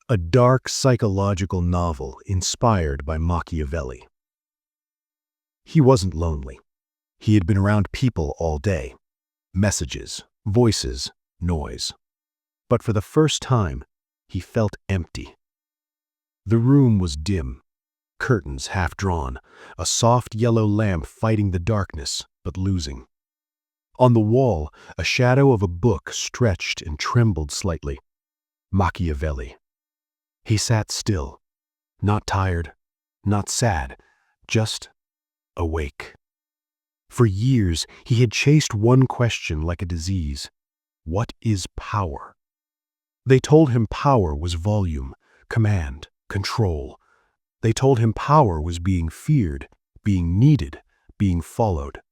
a dark psychological novel inspired by Machiavelli. He wasn't lonely. He had been around people all day. Messages, voices, noise. But for the first time, he felt empty. The room was dim, curtains half drawn, a soft yellow lamp fighting the darkness, but losing. On the wall, a shadow of a book stretched and trembled slightly. Machiavelli. He sat still, not tired, not sad, just awake. For years, he had chased one question like a disease. What is power? They told him power was volume, command, control. They told him power was being feared, being needed, being followed.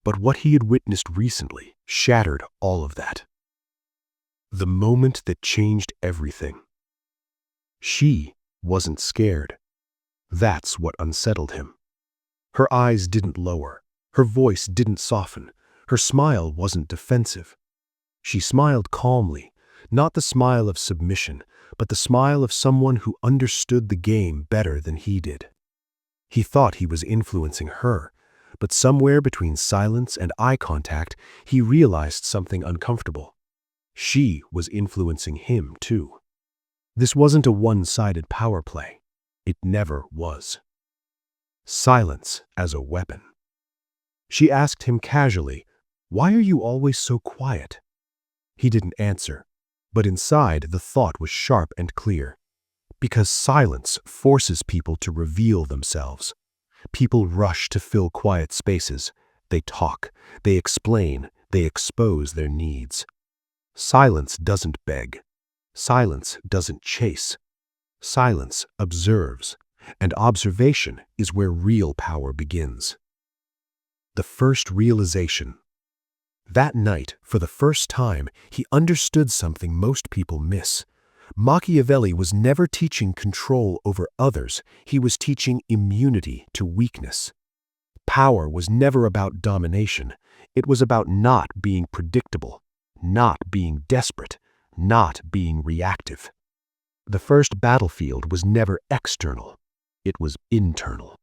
But what he had witnessed recently shattered all of that. The moment that changed everything. She wasn't scared. That's what unsettled him. Her eyes didn't lower. Her voice didn't soften. Her smile wasn't defensive. She smiled calmly, not the smile of submission, but the smile of someone who understood the game better than he did. He thought he was influencing her, but somewhere between silence and eye contact, he realized something uncomfortable. She was influencing him too. This wasn't a one-sided power play. It never was. Silence as a weapon. She asked him casually, "Why are you always so quiet?" He didn't answer, but inside the thought was sharp and clear. Because silence forces people to reveal themselves. People rush to fill quiet spaces. They talk, they explain, they expose their needs. Silence doesn't beg. Silence doesn't chase. Silence observes, and observation is where real power begins. The first realization. That night, for the first time, he understood something most people miss. Machiavelli was never teaching control over others. He was teaching immunity to weakness. Power was never about domination. It was about not being predictable, not being desperate, not being reactive. The first battlefield was never external. It was internal.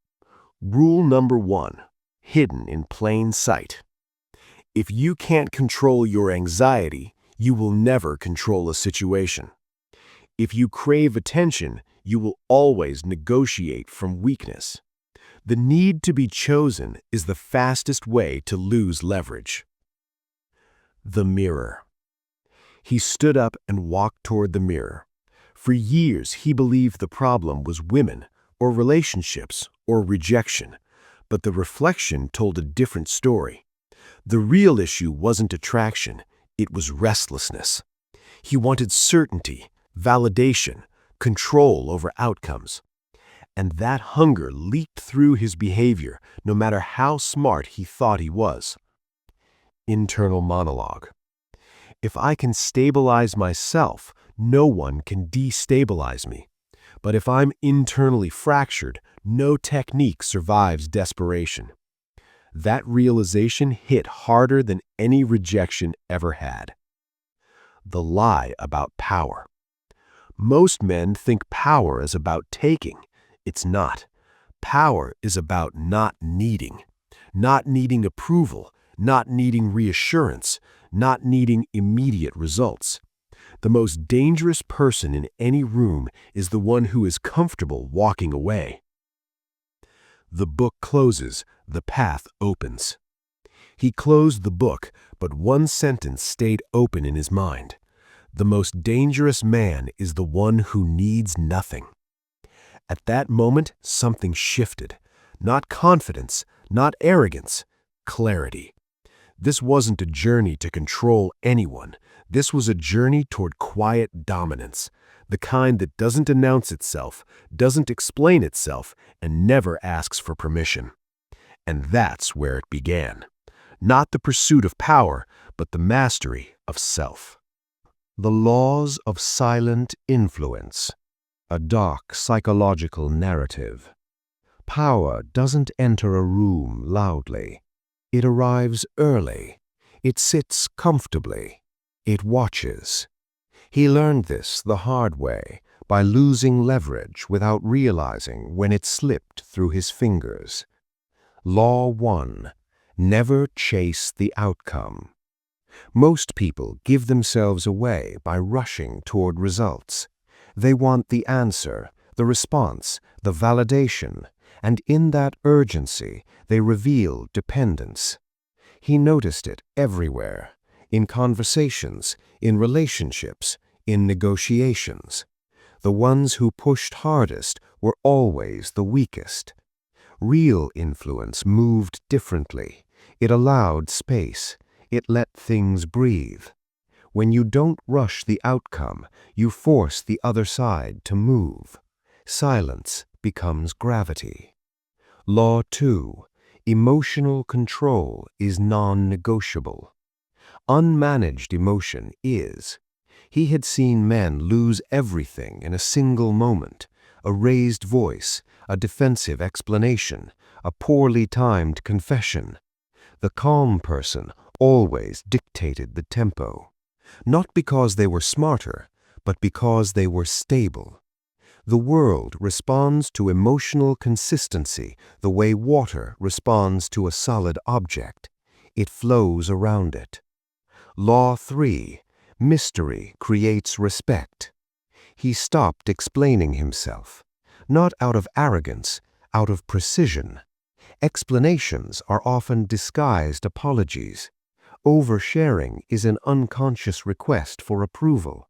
Rule number 1, hidden in plain sight. If you can't control your anxiety, you will never control a situation. If you crave attention, you will always negotiate from weakness. The need to be chosen is the fastest way to lose leverage. The mirror. He stood up and walked toward the mirror. For years, he believed the problem was women, or relationships, or rejection. But the reflection told a different story. The real issue wasn't attraction, it was restlessness. He wanted certainty, validation, control over outcomes. And that hunger leaked through his behavior, no matter how smart he thought he was. Internal monologue. If I can stabilize myself, no one can destabilize me. But if I'm internally fractured, no technique survives desperation. That realization hit harder than any rejection ever had. The lie about power. Most men think power is about taking. It's not. Power is about not needing approval, not needing reassurance, not needing immediate results. The most dangerous person in any room is the one who is comfortable walking away. The book closes, the path opens. He closed the book, but one sentence stayed open in his mind. The most dangerous man is the one who needs nothing. At that moment, something shifted. Not confidence, not arrogance, clarity. This wasn't a journey to control anyone. This was a journey toward quiet dominance, the kind that doesn't announce itself, doesn't explain itself, and never asks for permission. And that's where it began. Not the pursuit of power, but the mastery of self. The laws of silent influence. A dark psychological narrative. Power doesn't enter a room loudly. It arrives early. It sits comfortably. It watches. He learned this the hard way by losing leverage without realizing when it slipped through his fingers. Law 1. Never chase the outcome. Most people give themselves away by rushing toward results. They want the answer, the response, the validation, and in that urgency, they reveal dependence. He noticed it everywhere, in conversations, in relationships, in negotiations. The ones who pushed hardest were always the weakest. Real influence moved differently. It allowed space. It let things breathe. When you don't rush the outcome, you force the other side to move. Silence becomes gravity. Law 2. Emotional control is non-negotiable. Unmanaged emotion is. He had seen men lose everything in a single moment, a raised voice, a defensive explanation, a poorly timed confession. The calm person always dictated the tempo, not because they were smarter, but because they were stable. The world responds to emotional consistency the way water responds to a solid object. It flows around it. Law 3. Mystery creates respect. He stopped explaining himself, not out of arrogance, out of precision. Explanations are often disguised apologies. Oversharing is an unconscious request for approval.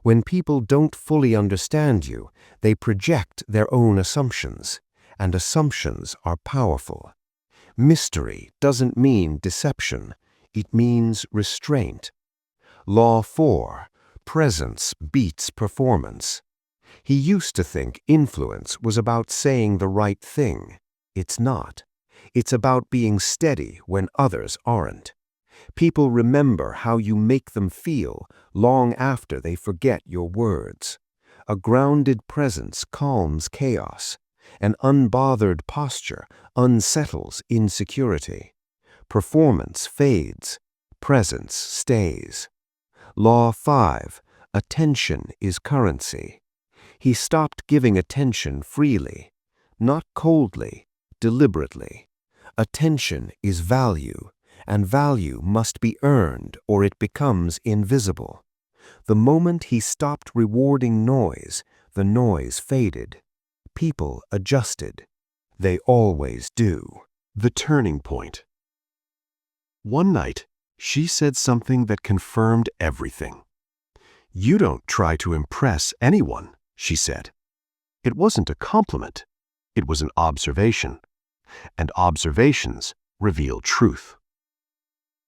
When people don't fully understand you, they project their own assumptions, and assumptions are powerful. Mystery doesn't mean deception, it means restraint. Law 4. Presence beats performance. He used to think influence was about saying the right thing. It's not. It's about being steady when others aren't. People remember how you make them feel long after they forget your words. A grounded presence calms chaos. An unbothered posture unsettles insecurity. Performance fades. Presence stays. Law 5. Attention is currency. He stopped giving attention freely, not coldly, deliberately. Attention is value, and value must be earned or it becomes invisible. The moment he stopped rewarding noise, the noise faded. People adjusted. They always do. The turning point. One night, she said something that confirmed everything. "You don't try to impress anyone," she said. It wasn't a compliment. It was an observation. And observations reveal truth.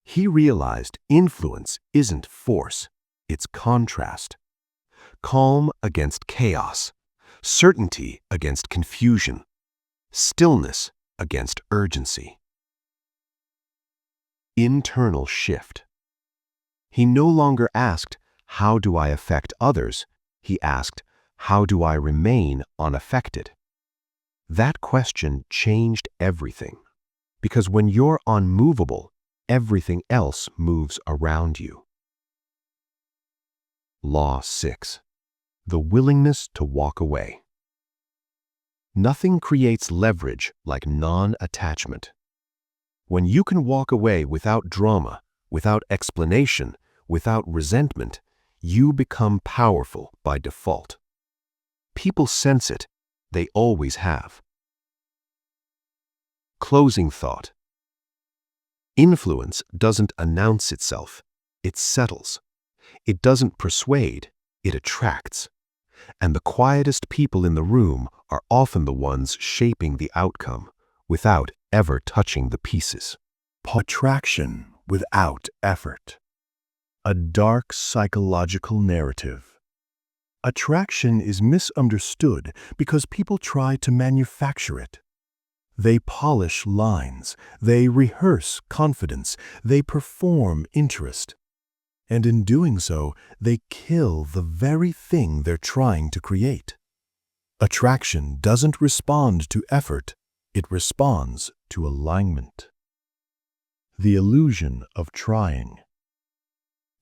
He realized influence isn't force, it's contrast. Calm against chaos, certainty against confusion, stillness against urgency. Internal shift. He no longer asked, "How do I affect others?" He asked, "How do I remain unaffected?" That question changed everything, because when you're unmovable, everything else moves around you. Law 6. The willingness to walk away. Nothing creates leverage like non-attachment. When you can walk away without drama, without explanation, without resentment, you become powerful by default. People sense it. They always have. Closing thought. Influence doesn't announce itself. It settles. It doesn't persuade. It attracts. And the quietest people in the room are often the ones shaping the outcome without ever touching the pieces. Attraction without effort. A dark psychological narrative. Attraction is misunderstood because people try to manufacture it. They polish lines, they rehearse confidence, they perform interest. And in doing so, they kill the very thing they're trying to create. Attraction doesn't respond to effort, it responds to alignment. The illusion of trying.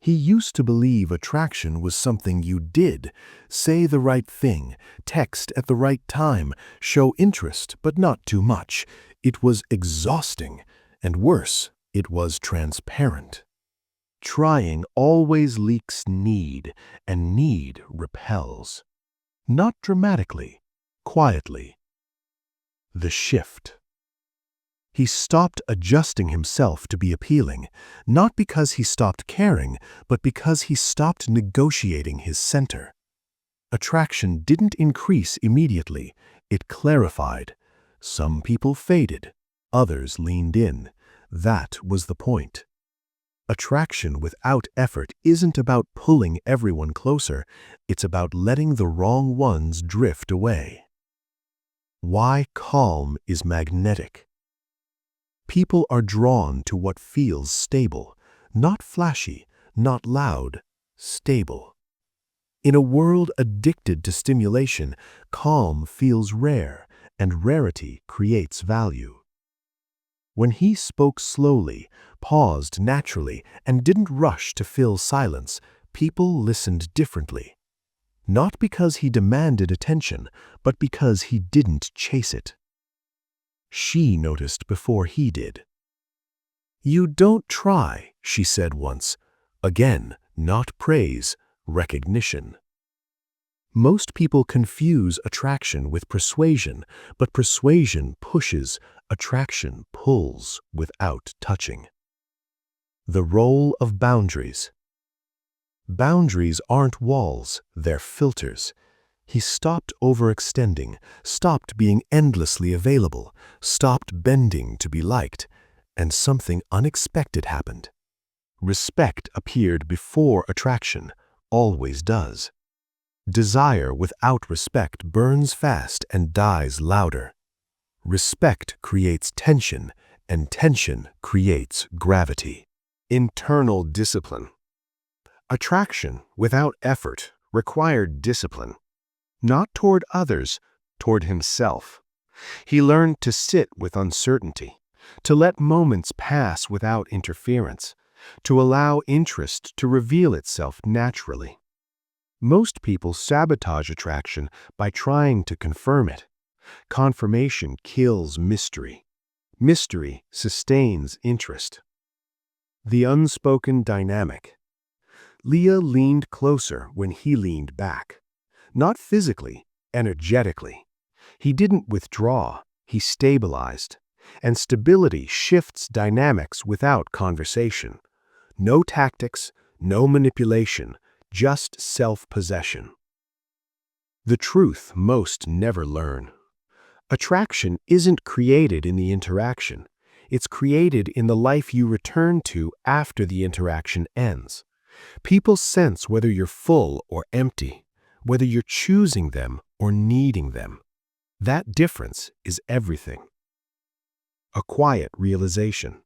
He used to believe attraction was something you did, say the right thing, text at the right time, show interest, but not too much. It was exhausting, and worse, it was transparent. Trying always leaks need, and need repels. Not dramatically, quietly. The shift. He stopped adjusting himself to be appealing, not because he stopped caring, but because he stopped negotiating his center. Attraction didn't increase immediately, it clarified. Some people faded, others leaned in. That was the point. Attraction without effort isn't about pulling everyone closer, it's about letting the wrong ones drift away. Why calm is magnetic. People are drawn to what feels stable, not flashy, not loud, stable. In a world addicted to stimulation, calm feels rare, and rarity creates value. When he spoke slowly, paused naturally, and didn't rush to fill silence, people listened differently. Not because he demanded attention, but because he didn't chase it. She noticed before he did. "You don't try," she said once. Again, not praise, recognition. Most people confuse attraction with persuasion, but persuasion pushes, attraction pulls without touching. The role of boundaries. Boundaries aren't walls, they're filters. He stopped overextending, stopped being endlessly available, stopped bending to be liked, and something unexpected happened. Respect appeared before attraction, always does. Desire without respect burns fast and dies louder. Respect creates tension, and tension creates gravity. Internal discipline. Attraction without effort required discipline. Not toward others, toward himself. He learned to sit with uncertainty, to let moments pass without interference, to allow interest to reveal itself naturally. Most people sabotage attraction by trying to confirm it. Confirmation kills mystery. Mystery sustains interest. The unspoken dynamic. Leah leaned closer when he leaned back. Not physically, energetically. He didn't withdraw, he stabilized. And stability shifts dynamics without conversation. No tactics, no manipulation, just self-possession. The truth most never learn. Attraction isn't created in the interaction. It's created in the life you return to after the interaction ends. People sense whether you're full or empty, whether you're choosing them or needing them. That difference is everything. A quiet realization.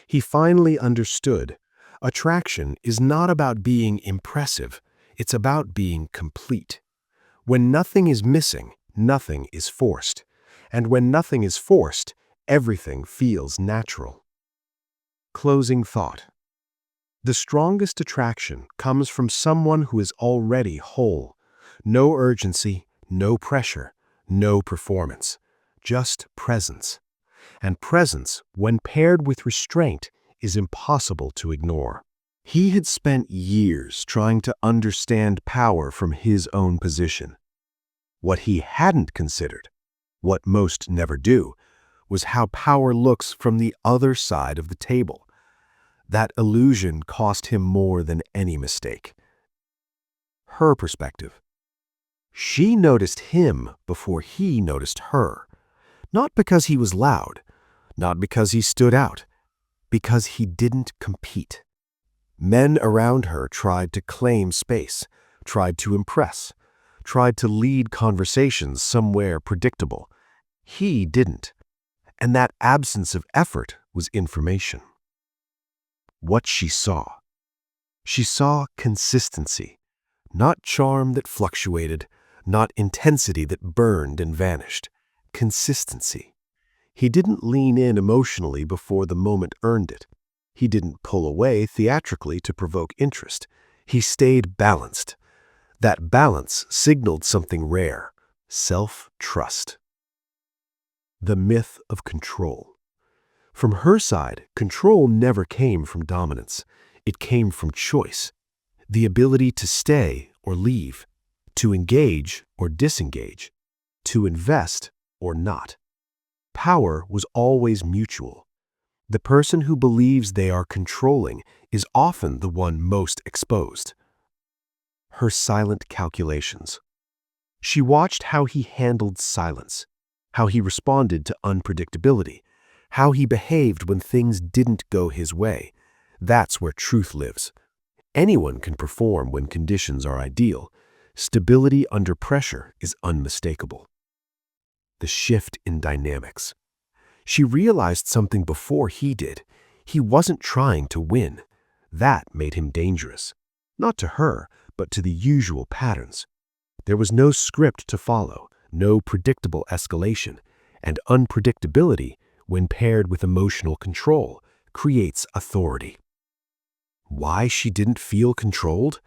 He finally understood. Attraction is not about being impressive, it's about being complete. When nothing is missing, nothing is forced. And when nothing is forced, everything feels natural. Closing thought. The strongest attraction comes from someone who is already whole. No urgency, no pressure, no performance, just presence. And presence, when paired with restraint, is impossible to ignore. He had spent years trying to understand power from his own position. What he hadn't considered, what most never do, was how power looks from the other side of the table. That illusion cost him more than any mistake. Her perspective. She noticed him before he noticed her. Not because he was loud, not because he stood out, because he didn't compete. Men around her tried to claim space, tried to impress, tried to lead conversations somewhere predictable. He didn't, and that absence of effort was information. What she saw. She saw consistency, not charm that fluctuated, not intensity that burned and vanished. Consistency. He didn't lean in emotionally before the moment earned it. He didn't pull away theatrically to provoke interest. He stayed balanced. That balance signaled something rare: self-trust. The myth of control. From her side, control never came from dominance. It came from choice. The ability to stay or leave, to engage or disengage, to invest or not. Power was always mutual. The person who believes they are controlling is often the one most exposed. Her silent calculations. She watched how he handled silence, how he responded to unpredictability, how he behaved when things didn't go his way. That's where truth lives. Anyone can perform when conditions are ideal. Stability under pressure is unmistakable. The shift in dynamics. She realized something before he did. He wasn't trying to win. That made him dangerous. Not to her, but to the usual patterns. There was no script to follow, no predictable escalation, and unpredictability, when paired with emotional control, creates authority. Why she didn't feel controlled?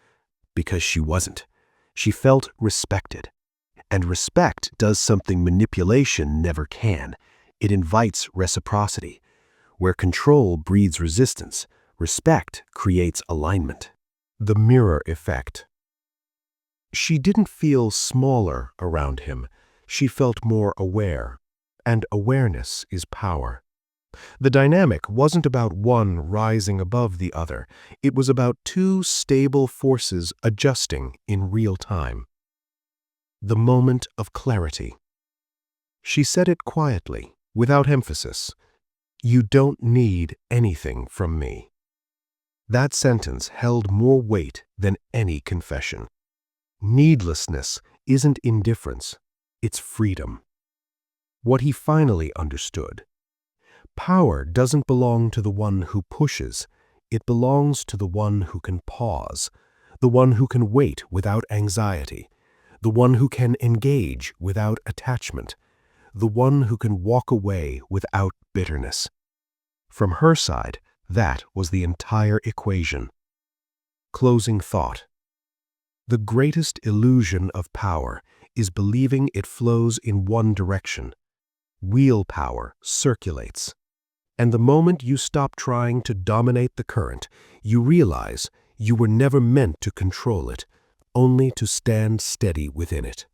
Because she wasn't. She felt respected. And respect does something manipulation never can. It invites reciprocity. Where control breeds resistance, respect creates alignment. The mirror effect. She didn't feel smaller around him. She felt more aware. And awareness is power. The dynamic wasn't about one rising above the other. It was about two stable forces adjusting in real time. The moment of clarity. She said it quietly, without emphasis. "You don't need anything from me." That sentence held more weight than any confession. Needlessness isn't indifference, it's freedom. What he finally understood. Power doesn't belong to the one who pushes. It belongs to the one who can pause, the one who can wait without anxiety, the one who can engage without attachment, the one who can walk away without bitterness. From her side, that was the entire equation. Closing thought. The greatest illusion of power is believing it flows in one direction. Willpower circulates. And the moment you stop trying to dominate the current, you realize you were never meant to control it, only to stand steady within it.